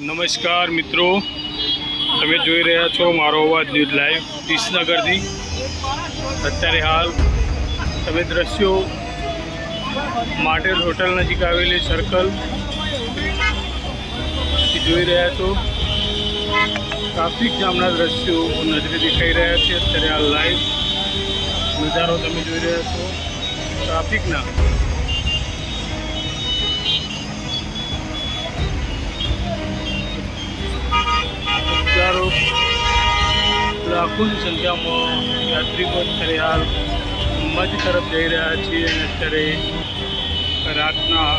નમસ્કાર મિત્રો, તમે જોઈ રહ્યા છો મારો અવાજ ન્યૂઝ લાઈવ વિસનગરથી। અત્યારે હાલ તમે દ્રશ્યો માટેલ હોટલ નજીક આવેલી સર્કલ જોઈ રહ્યા છો। ટ્રાફિક જામના દ્રશ્યો નજરે દેખાઈ રહ્યા છે। અત્યારે હાલ લાઈવ નજારો તમે જોઈ રહ્યા છો ટ્રાફિકના। લાખોની સંખ્યામાં યાત્રિકો અત્યારે હાલ અંબાજી તરફ જઈ રહ્યા છીએ અને અત્યારે રાતના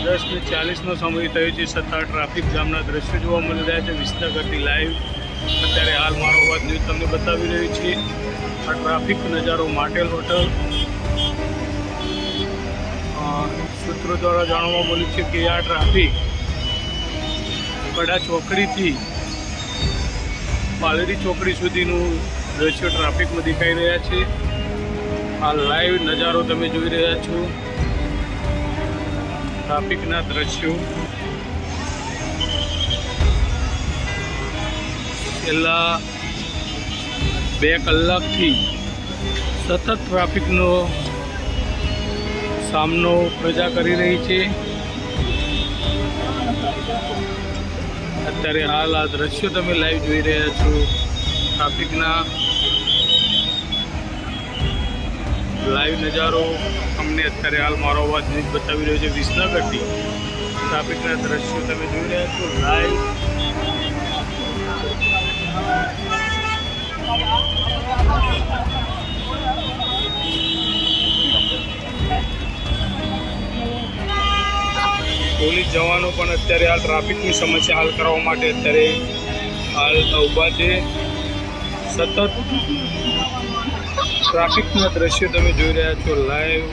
10:40નો સમય થયો છે, છતાં ટ્રાફિક જામના દ્રશ્યો જોવા મળી રહ્યા છે વિસનગરથી લાઈવ। અત્યારે હાલ મારો અવાજ ન્યૂઝ તમને બતાવી રહ્યું છે આ ટ્રાફિક નજારો માટેલ હોટલ। સૂત્રો દ્વારા જાણવા મળ્યું છે કે આ ટ્રાફિક બડા ચોકડીથી પાલડી ચોકડી સુધીનું દ્રશ્યો ટ્રાફિકમાં દેખાઈ રહ્યા છે। આ લાઈવ નજારો તમે જોઈ રહ્યા છો ટ્રાફિકના દ્રશ્યો। છેલ્લા 2 કલાકથી સતત ટ્રાફિકનો સામનો પ્રજા કરી રહી છે। અત્યારે હાલ આ દ્રશ્યો તમે લાઈવ જોઈ રહ્યા છો ટ્રાફિકના। લાઈવ નજારો અમને અત્યારે હાલ મારો અવાજ ન્યૂઝ બતાવી રહ્યો છે વિસનગરથી। ટ્રાફિકના દ્રશ્યો તમે જોઈ રહ્યા છો લાઈવ। પોલીસ જવાનો પણ અત્યારે હાલ ટ્રાફિકની સમસ્યા હલ કરવા માટે અત્યારે હાલ ઊભા છે। સતત ટ્રાફિકના દ્રશ્યો તમે જોઈ રહ્યા છો લાઈવ।